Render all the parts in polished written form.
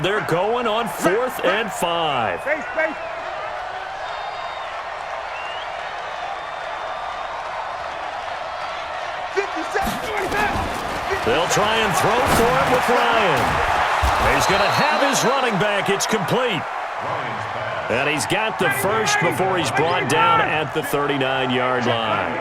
they're going on 4th and 5. They'll try and throw for it with Ryan. He's going to have his running back. It's complete. And he's got the first before he's brought down at the 39-yard line.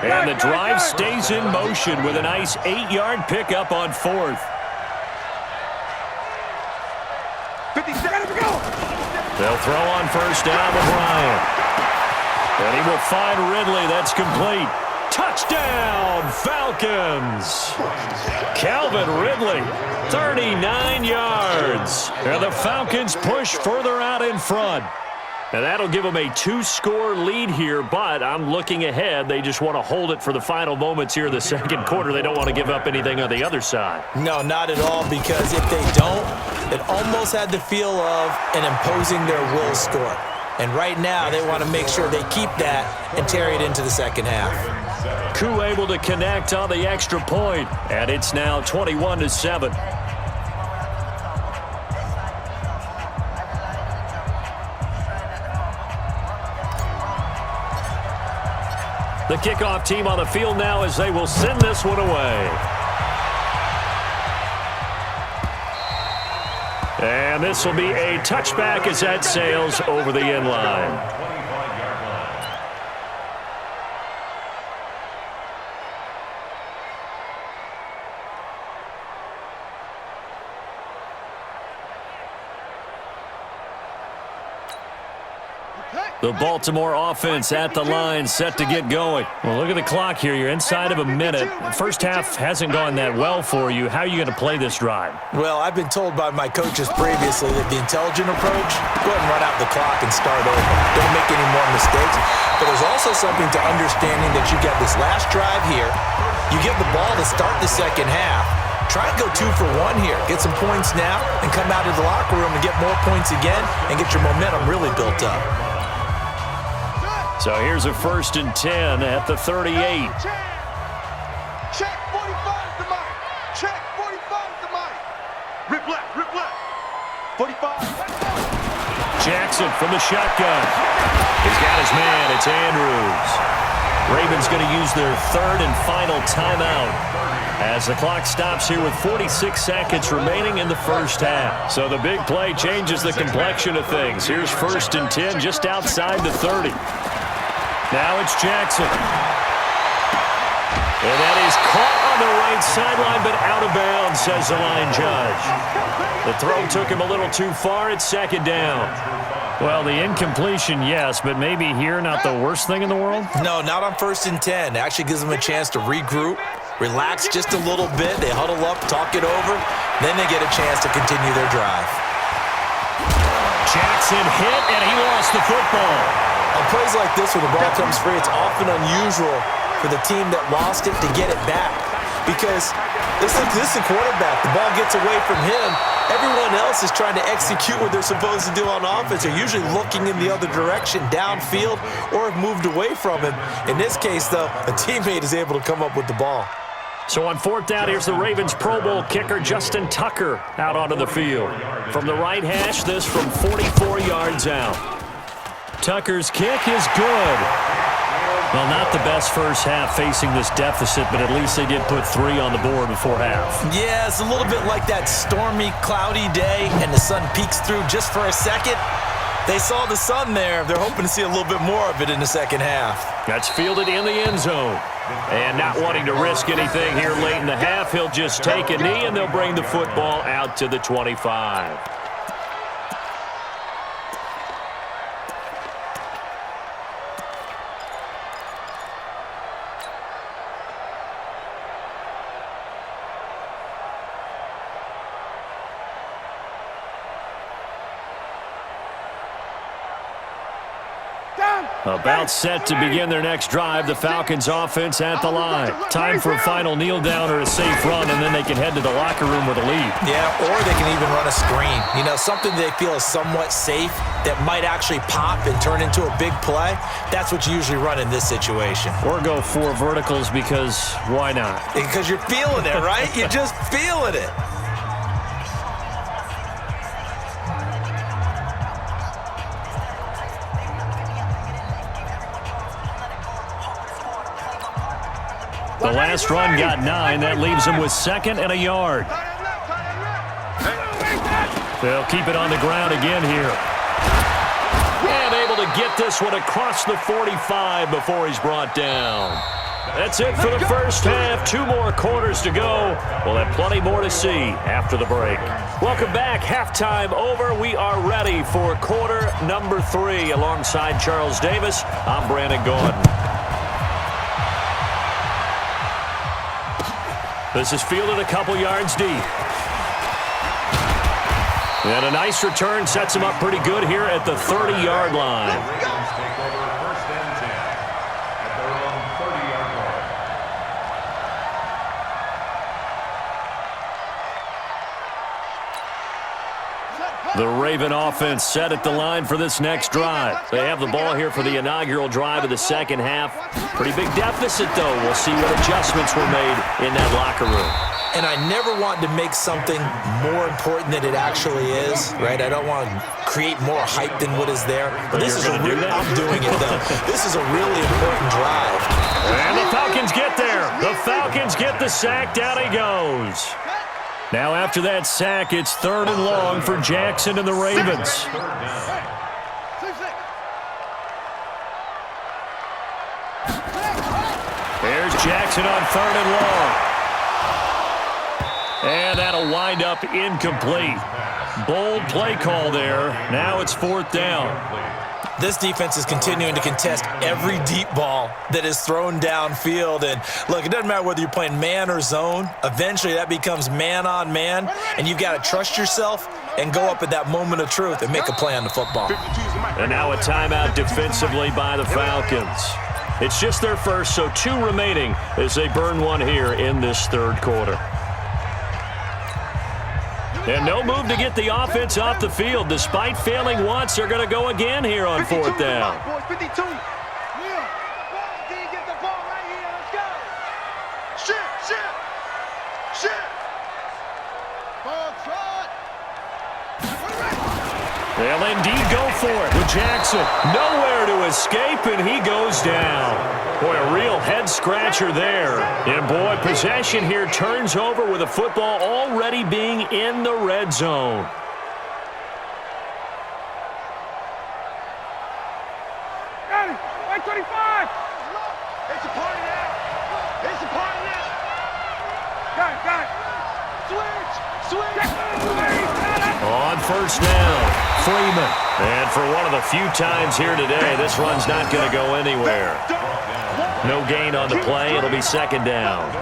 And the drive stays in motion with a nice 8-yard pickup on 4th. They'll throw on first down with Ryan. And he will find Ridley. That's complete. Touchdown, Falcons! Calvin Ridley, 39 yards. And the Falcons push further out in front. And that'll give them a 2-score lead here, but I'm looking ahead. They just want to hold it for the final moments here in the second quarter. They don't want to give up anything on the other side. No, not at all, because if they don't, it almost had the feel of an imposing their will score. And right now, they want to make sure they keep that and carry it into the second half. Koo able to connect on the extra point, and it's now 21-7. The kickoff team on the field now as they will send this one away. And this will be a touchback as that sails over the end line. The Baltimore offense at the line, set to get going. Well, look at the clock here. You're inside of a minute. The first half hasn't gone that well for you. How are you going to play this drive? Well, I've been told by my coaches previously that the intelligent approach, go ahead and run out the clock and start over. Don't make any more mistakes. But there's also something to understanding that you get this last drive here. You get the ball to start the second half. Try and go 2 for 1 here. Get some points now and come out of the locker room and get more points again and get your momentum really built up. So here's a 1st and 10 at the 38. Check 45 to Mike. Check 45 to Mike. Rip left. 45. Jackson from the shotgun. He's got his man. It's Andrews. Ravens going to use their 3rd and final timeout as the clock stops here with 46 seconds remaining in the first half. So the big play changes the complexion of things. Here's 1st and 10 just outside the 30. Now it's Jackson. And that is caught on the right sideline, but out of bounds, says the line judge. The throw took him a little too far. It's 2nd down. Well, the incompletion, yes, but maybe here not the worst thing in the world? No, not on 1st and 10. It actually gives them a chance to regroup, relax just a little bit. They huddle up, talk it over. Then they get a chance to continue their drive. Jackson hit, and he lost the football. On plays like this where the ball comes free, it's often unusual for the team that lost it to get it back. Because this is the quarterback. The ball gets away from him. Everyone else is trying to execute what they're supposed to do on offense. They're usually looking in the other direction, downfield, or have moved away from him. In this case, though, a teammate is able to come up with the ball. So on 4th down, here's the Ravens Pro Bowl kicker Justin Tucker out onto the field. From the right hash, this from 44 yards out. Tucker's kick is good. Well, not the best first half facing this deficit, but at least they did put 3 on the board before half. Yeah, it's a little bit like that stormy, cloudy day, and the sun peeks through just for a second. They saw the sun there. They're hoping to see a little bit more of it in the second half. That's fielded in the end zone. And not wanting to risk anything here late in the half, he'll just take a knee, and they'll bring the football out to the 25. About set to begin their next drive, the Falcons offense at the line. Time for a final kneel down or a safe run, and then they can head to the locker room with a lead. Yeah, or they can even run a screen. You know, something they feel is somewhat safe that might actually pop and turn into a big play. That's what you usually run in this situation. Or go 4 verticals because why not? Because you're feeling it, right? You're just feeling it. The last run got 9. That leaves him with 2nd and a yard. They'll keep it on the ground again here. And able to get this one across the 45 before he's brought down. That's it for the first half. 2 more quarters to go. We'll have plenty more to see after the break. Welcome back. Halftime over. We are ready for quarter number 3. Alongside Charles Davis, I'm Brandon Gordon. This is fielded a couple yards deep. And a nice return sets him up pretty good here at the 30-yard line. The Raven offense set at the line for this next drive. They have the ball here for the inaugural drive of the second half. Pretty big deficit, though. We'll see what adjustments were made in that locker room. And I never want to make something more important than it actually is, right? I don't want to create more hype than what is there. But this is I'm doing it, though. This is a really important drive. And the Falcons get there. The Falcons get the sack. Down he goes. Now after that sack, it's 3rd and long for Jackson and the Ravens. There's Jackson on 3rd and long. And that'll wind up incomplete. Bold play call there. Now it's 4th down. This defense is continuing to contest every deep ball that is thrown downfield. And look, it doesn't matter whether you're playing man or zone. Eventually that becomes man on man. And you've got to trust yourself and go up at that moment of truth and make a play on the football. And now a timeout defensively by the Falcons. It's just their first, so 2 remaining as they burn one here in this 3rd quarter. And no move to get the offense off the field. Despite failing once, they're going to go again here on 4th down. 52. Get the ball right here. Let's go. Shit. Ball trot. They'll indeed go for it with Jackson. Nowhere to escape, and he goes down. Boy, a real head-scratcher there. And, boy, possession here turns over with a football already being in the red zone. Got it. 125. It's a party now. Got it. Switch. On 1st down, Freeman. And for one of the few times here today, this run's not going to go anywhere. No gain on the play. It'll be 2nd down.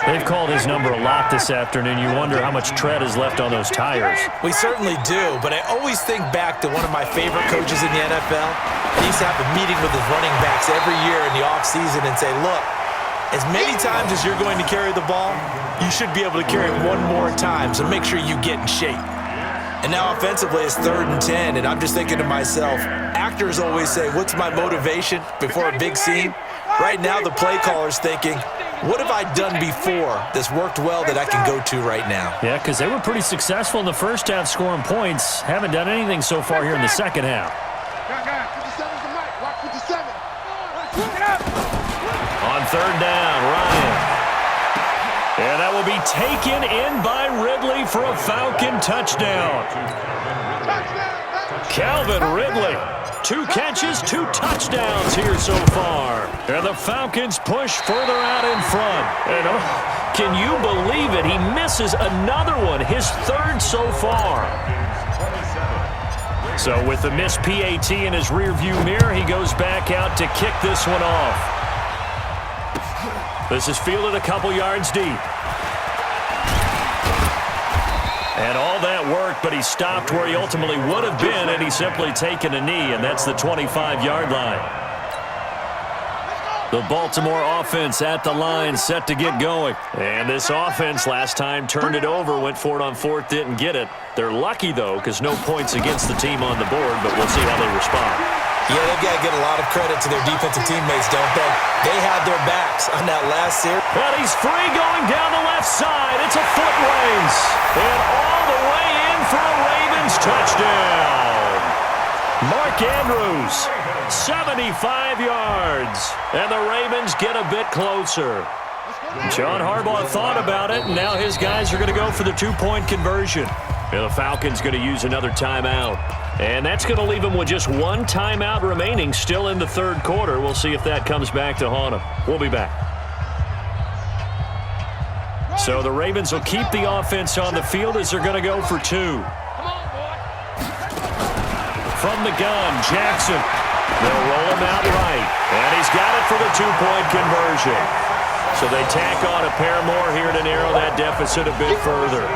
They've called his number a lot this afternoon. You wonder how much tread is left on those tires. We certainly do, but I always think back to one of my favorite coaches in the NFL. He used to have a meeting with his running backs every year in the offseason and say, look, as many times as you're going to carry the ball, you should be able to carry it one more time, so make sure you get in shape. And now offensively, it's 3rd and 10, and I'm just thinking to myself, actors always say, what's my motivation before a big scene? Right now, the play caller's thinking, what have I done before that's worked well that I can go to right now? Yeah, because they were pretty successful in the first half scoring points. Haven't done anything so far here in the second half. On 3rd down, Ryan. And that will be taken in by Ridley for a Falcon touchdown. Calvin Ridley, 2 catches, 2 touchdowns here so far. And the Falcons push further out in front. And can you believe it? He misses another one, his 3rd so far. So with the missed PAT in his rearview mirror, he goes back out to kick this one off. This is fielded a couple yards deep. And all that worked, but he stopped where he ultimately would have been, and he's simply taken a knee, and that's the 25-yard line. The Baltimore offense at the line, set to get going. And this offense last time turned it over, went for it on 4th, didn't get it. They're lucky, though, because no points against the team on the board, but we'll see how they respond. Yeah, they've got to give a lot of credit to their defensive teammates, don't they? They had their backs on that last series. Well, he's free going down the left side. It's a foot race. And all the way in for a Ravens touchdown. Mark Andrews, 75 yards. And the Ravens get a bit closer. John Harbaugh thought about it, and now his guys are going to go for the two-point conversion. And the Falcons going to use another timeout. And that's going to leave them with just one timeout remaining still in the third quarter. We'll see if that comes back to haunt them. We'll be back. So the Ravens will keep the offense on the field as they're going to go for two. From the gun, Jackson. They'll roll him out right. And he's got it for the two-point conversion. So they tack on a pair more here to narrow that deficit a bit further.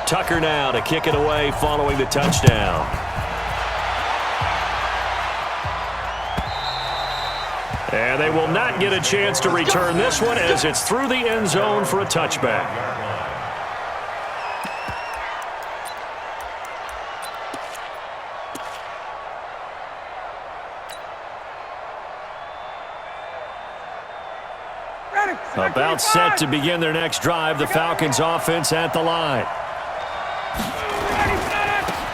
Tucker now to kick it away following the touchdown. And they will not get a chance to return this one as it's through the end zone for a touchback. About set to begin their next drive. The Falcons offense at the line.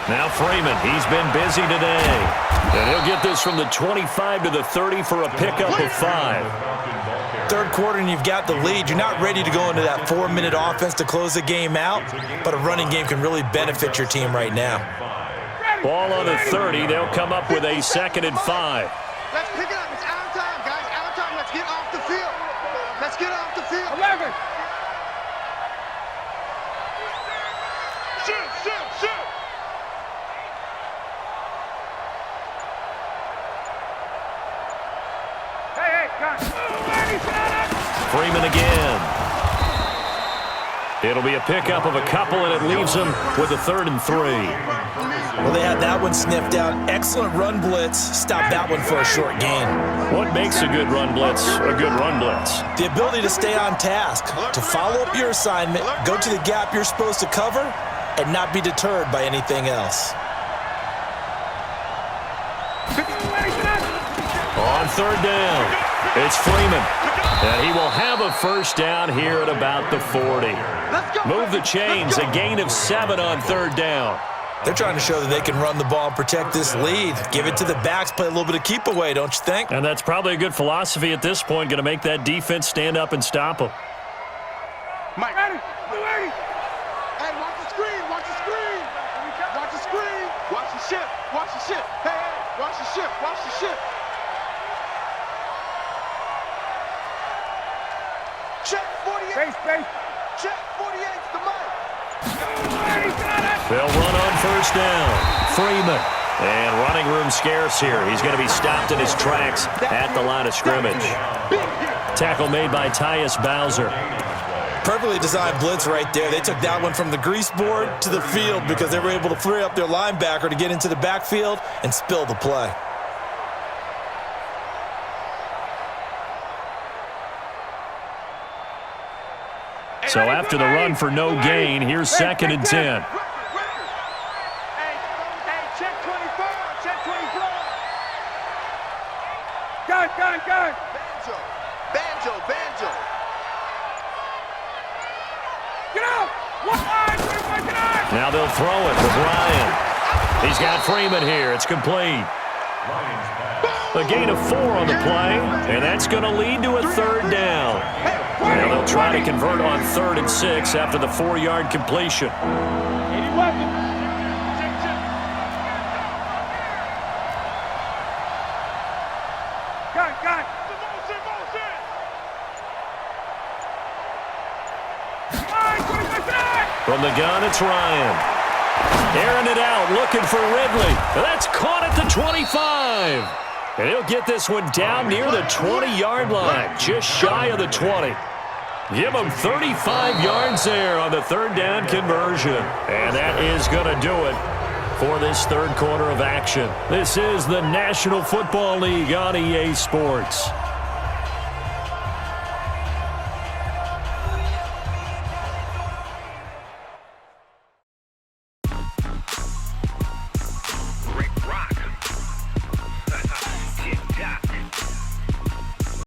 Now Freeman, he's been busy today. And he'll get this from the 25 to the 30 for a pickup of 5. Third quarter and you've got the lead. You're not ready to go into that 4-minute offense to close the game out, but a running game can really benefit your team right now. Ball on the 30. They'll come up with a 2nd and 5. Let's pick it up. It's out of time, guys. Out of time. Let's get off the field. Let's get off the field. 11. Shoot. Freeman again. It'll be a pickup of a couple, and it leaves them with a 3rd and 3. Well, they had that one sniffed out. Excellent run blitz. Stop that one for a short gain. What makes a good run blitz a good run blitz? The ability to stay on task, to follow up your assignment, go to the gap you're supposed to cover, and not be deterred by anything else. On 3rd down, it's Freeman. And he will have a 1st down here at about the 40. Move the chains, a gain of 7 on 3rd down. They're trying to show that they can run the ball and protect this lead. Give it to the backs, play a little bit of keep away, don't you think? And that's probably a good philosophy at this point, going to make that defense stand up and stop them. Mike. Ready. Hey, watch the screen. Watch the screen. Watch the screen. Watch the ship. Watch the ship. Hey, watch the ship. Watch the ship. Check 48. Space. Check 48 to the mic. They'll run on 1st down. Freeman. And running room scarce here. He's going to be stopped in his tracks at the line of scrimmage. Tackle made by Tyus Bowser. Perfectly designed blitz right there. They took that one from the grease board to the field because they were able to free up their linebacker to get into the backfield and spill the play. So after the run for no gain, here's 2nd and 10. Hey, check 24. Check 24. Gun. Banjo. Get out. Now they'll throw it with Ryan. He's got Freeman here. It's complete. A gain of 4 on the play, and that's going to lead to a 3rd down. Now they'll try to convert on 3rd and 6 after the 4-yard completion. From the gun, it's Ryan. Airing it out, looking for Ridley. That's caught at the 25. And he'll get this one down near the 20-yard line, just shy of the 20. Give him 35 yards there on the 3rd down conversion. And that is going to do it for this 3rd quarter of action. This is the National Football League on EA Sports.